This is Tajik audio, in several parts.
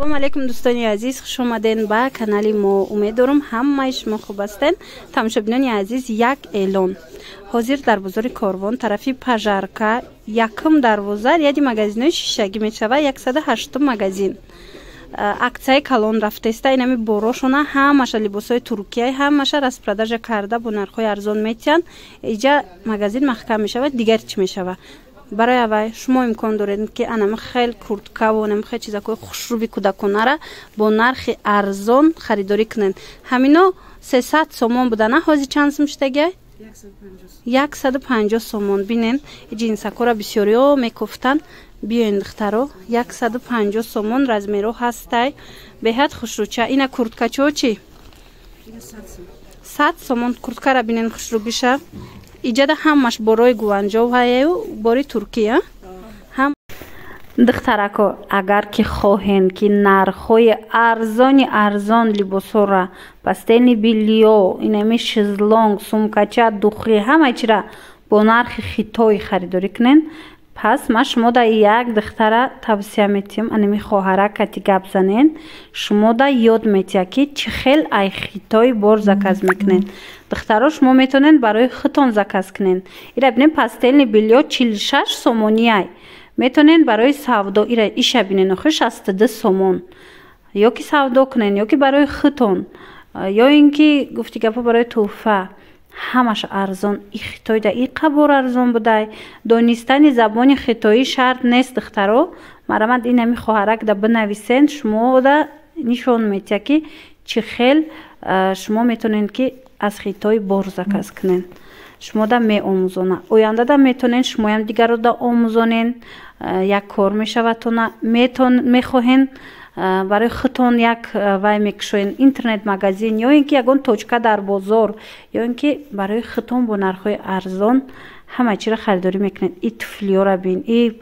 салом алейкум дӯстони азиз, хуш омаден ба канали мо. Умеддорам ҳамаи шумо хуб ҳастен. Тамошобинони азиз, як эълон ҳозир дар бозори Корвон тарафи Пажарка якм дарвоза яди магазинои шишагӣ мешава 108 магазин. Аксияи калон рафтеста, инами борошона ҳамаша либосои туркия, ҳамаша распродажа карда бо нархҳои арзон метиҳанд. Иҷа магазин маҳкам мешава, дигар чӣ мешава? Барои аввал шумо имкон доред ки анами хел курткаву хел чизакои хушрӯби кӯдаконара бо нархи арзон харидорӣ кунед. Ҳамино 300 сомон будана, ҳозир чанд сум шудагай? 150 сомон. Бинен ҷинсакора бисёриҳо мекуфтанд. Биёин духтаро 150 сомон размеро ҳастай. Беҳад хушрӯча. Ина курткачо чӣ? 100 сомон курткара бинен хушрӯбиша. Иҷада ҳамаш борои гуванҷов ҳаю бори Туркия. Ҳам духтарако агар ки хоҳен ки нархҳои арзон либосора, пастели биллиё, инами шезлонг, сумкача, духӣ ҳамаи чира бо нархи Хитой харидорӣ кунен, пас ман шумо да як духтара тавсия метиҳам, анами хоҳара кати гап занен. Шумо да ёд метиҳа ки чӣ хел ай Хитой бор заказ мекунен. Духтаро шумо метонен барои худтон заказ кунен. Ира бинен пастелни биллиё 46 сомонияй. Метонен барои савдо ира иша бинен охи 62 сомон. Ё ки савдо кунен, ё ки барои худтон, ё ин ки гуфти гапа барои туҳфа. ҳамаш арзон. И Хитой да иқа бор арзон будай. Донистани забони хитоӣ шарт нест духтаро. Марамад инами хоҳарак да бинависен, шумо да нишон метиҳа ки чӣ хел шумо метонен ки аз Хитой бор заказ кунен. Шумо да меомӯзона. Оянда да метонен шумоям дигарро да омӯзонен. Як кор мешаватона мехоҳен барои худтон як вай мекушоен интернет магазин, ё ин ки ягон точка дар бозор, ё ин ки барои худтон бо нархҳои арзон ҳама чиро харидорӣ мекунед. И туфлиёра бин, и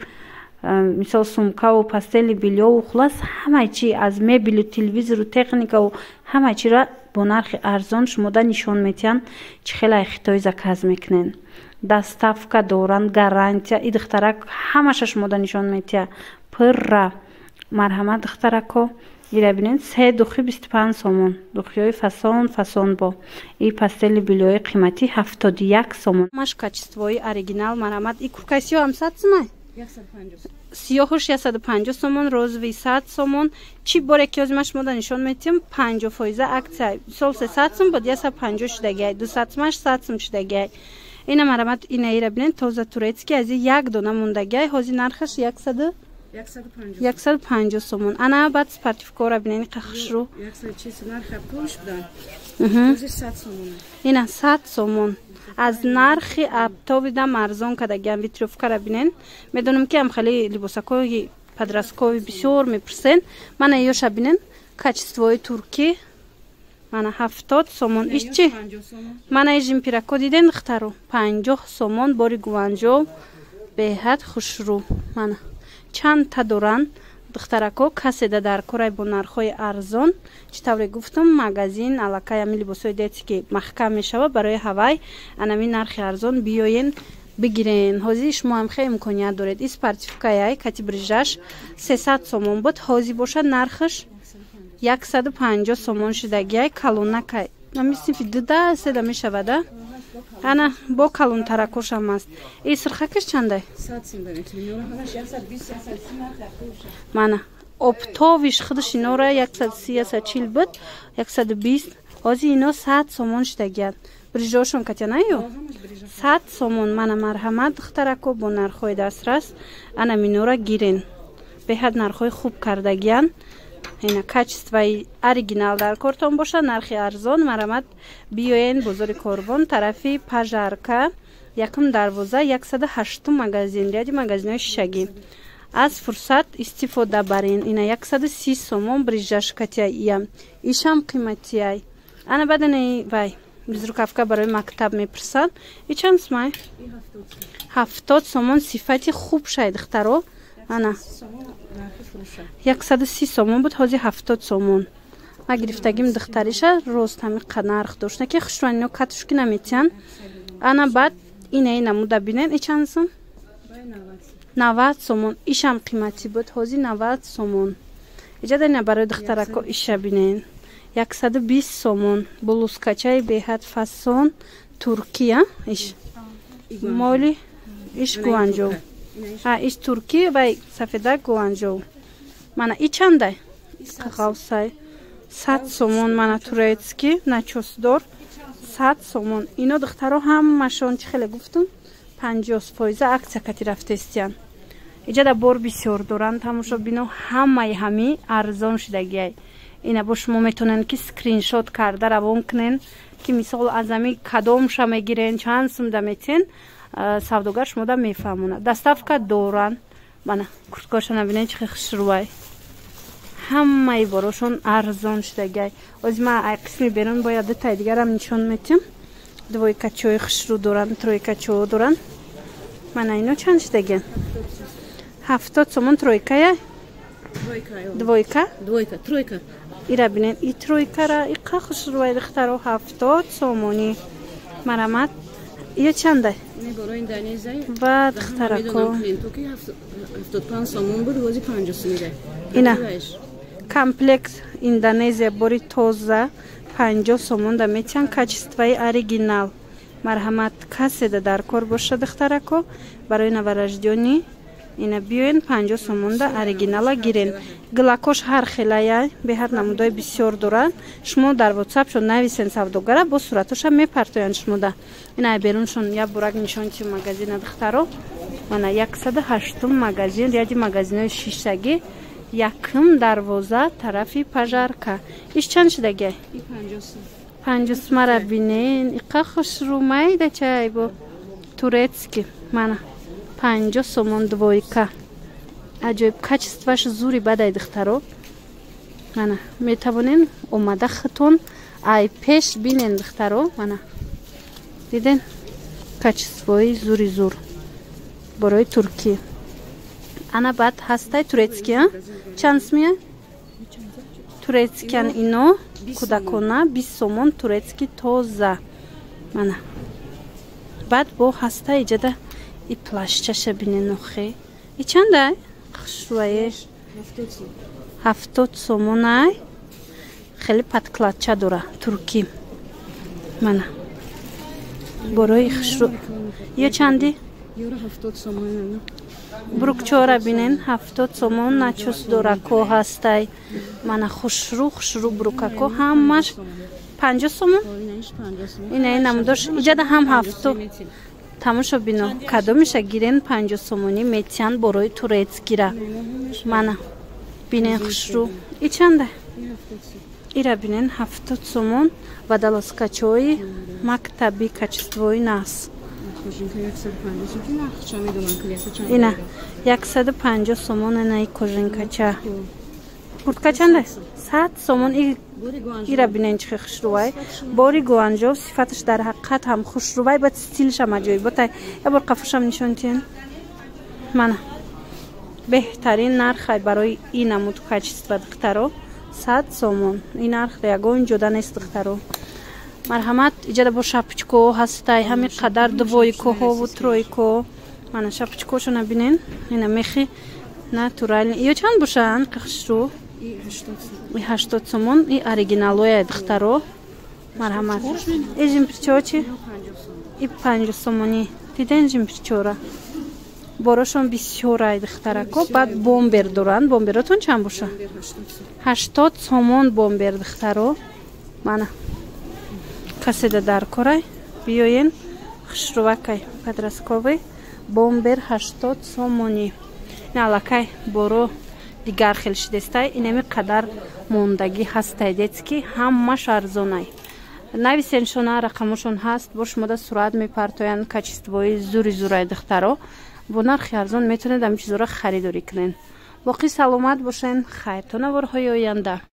мисол сумкаву пастели биллиёву хулас ҳамаи чи аз мебелу телевизору техникаву ҳамаи чиро бо нархи арзон шумо да нишон метиҳанд чӣ хел ай Хитой заказ мекунен. Доставка доранд, гарантия. И духтарак ҳамаша шумо да нишон метиҳа пурра. Марҳамат духтарако, ира бинен 3 духи 25 сомон. Духиёи фасон бо. И пастели биллиёи қимати 71 сомон. Маш качествои оригинал. Марҳамат. И курткаи сиёҳ ҳам 100 сомон? 150. Сиёҳуш 150 сомон, розови 100 сомон. Чӣ боре ки ҳозир ма шумо да нишон метиҳам 50% аксия. Мисол 300 сом бо 150 шудагай, 200 сомаш 100 сом шудагай. Ина марҳамат, ина ира бинен тоза турецки ази як дона мондагай. Ҳозир нархаш 150 сомон. Ана баъд спортивкора бинен қахшру 100 сомон. Аз нархи аптоби да марзон кадагиам витровкара бинен. Медонам ки ам хеле либосакои подросткови бисёр мепурсен. Мана ёша бинен качествои турки. Мана 70 сомон. Ишчи? Мана жимпирако диден духтаро 50 сомон бори гуванҷов. Беҳад хушрӯ. Мана чанд та доранд духтарако каседа дар корай бо нархҳои арзон. Чӣ тавре гуфтам магазин аллакай ами либосои дети ки маҳкам мешава барои ҳавай анами нархи арзон биёен бигирен. Ҳозир шумо ҳам хеле имконият доред. И спортивкаяй кати брижаш 300 сомон буд, ҳозир бошад нархаш 150 сомон шудагиай. калонакай ами синфи дуда седа мешавада. Ана бо калон таракошам аст. И сирхакаш чандай? 100 сом дорем. Мана оптовиш худаш инора 130-140 буд, 120. Ҳозир ино 100 сомон шудагият. Брижошон катянаю? 100 сомон. Мана марҳамат духтарако бо нархҳои дастрас. Ана минора гирен. Беҳад нархҳои хуб кардагиян. Ина качествои оригинал дар кортон боша, нархи арзон. Марҳамат биёен бозори Корвон тарафи Пажарка якм дарвоза 108 магазин, яди магазинои шишагӣ. Аз фурсат истифода барен. Ина 130 сомон брижаш катияям. Ишам қиматияй. Ана бадани вай безрукавка барои мактаб мепурсанд. И чанд сумай? 70 сомон. Сифати хуб шай духтаро. Ана 130 сомон буд, ҳозир 70 сомон. Ма гирифтагим духтариша рост ҳами нарх дошта ки хушванино катушки наметиҳанд. Ана баъд ина намуда бинен. И чанд сом? 90 сомон. Ишам қимати буд, ҳозир 90 сомон. иҷада ина барои духтарако иша бинен 120 сомон блузкачаи беҳад фасон Туркия иш моли иш гуанҷов иш турки ва сафеда гуанҷов мана и чандай қағавсай 100 сомон мана турецки начосдор 100 сомон ино духтаро ҳамашон чӣ хеле гуфтум 50% аксия кати рафтестиян иҷада бор бисёр доранд тамошо бино ҳамаи ҳами арзон шудагиай ина бо шумо метонен ки скриншот карда равон кунен ки мисол аз ами кадомша мегирен чанд сумда метен савдогар шумода мефаҳмонад доставка доранд мана курткашона бинен чихе хушрувай ҳамаи борошон арзон шудагиай ози ма ай қисми берун бояд детаи дигарам нишон метем двойкачои хушру доранд тройкачо доранд мана ино чанд шудагиан 70 сомон тройкая двойка тройка ира бинен и тройкара иқа хушрувай духтаро 70 сомони марамат ия чандай ба духтарако ина комплекс индонезия бори тоза 50 сомон да метиан качествои оригинал марҳамат каседа дар кор боша духтарако барои новорождёни ина биёен 50 сомон да оригинала гирен глакош ҳар хелая беҳад намудои бисёр доранд шумо дар ватсапшон нависен савдогара бо суратоша мепартоянд шумода ина беруншон як бурак нишончи магазина духтаро мана 108 магазин ряди магазинои шишагӣ якм дарвоза тарафи пажарка иш чанд шудагиай 50 мара бинен иқа хушру майда чай бо турецки мана 50 сомон двойка аҷоиб качествоаш зури бадай духтаро мана метавонен омада хитон ай пеш бинен духтаро мана диден качествои зури зур борои туркия ана баъд ҳастай турецки чанд смия турецкиан ино кӯдакона 20 сомон турецки тоза мана баъд бо ҳастай иҷада и плашчаша бинен охе и чандай хушрувае 70 сомонай хеле падкладча дора турки мана борои хушру ё чанди брукчора бинен 70 сомон начос дорако ҳастай мана хушру брукако ҳамаш 50 сомон ина намудош иҷада ҳам 70 тамошо бино кадомиша гирен 50 сомонӣ метиян борои турецкира мана бинен хушру и чанда ира бинен 70 сомон ва далоскачои мактаби качествои нас ина 150 сомон ина и кожинкача куртка чанда 100 сомон ира бинен чихе хушрувай бори гуанҷов сифаташ дар ҳақиқат ҳам хушрувай ба стилшам аҷоиботай я бор қафушам нишонтиен мана беҳтарин нархай барои и намуд качества духтаро 100 сомон ин нарх ягон ҷода нест духтаро марҳамат иҷада бо шапочко ҳастай ҳами қадар двойкоҳову тройко мана шапочкошона бинен ина мехи натурални ё чанд бошанд қахшру 80 сомон и оригиналоя духтаро марҳамат и жимпирчочи и 50 сомони диден жимпирчора борошон бисёрай духтарако баъд бомбер доранд бомберотон чанд боша 80 сомон бомбер духтаро мана каседа дар корай биёен хушрувакай подростковый бомбер 80 сомони налакай боро дигар хел шидестай инами қадар мондагӣ ҳастай детски ҳамаш арзонай нависеншона рақамошон ҳаст бо шумода сурат мепартоянд качествои зури зурай духтаро бо нархи арзон метавонед ҳамин чизоро харидорӣ кунед боқӣ саломат бошен хайр то наворҳои оянда.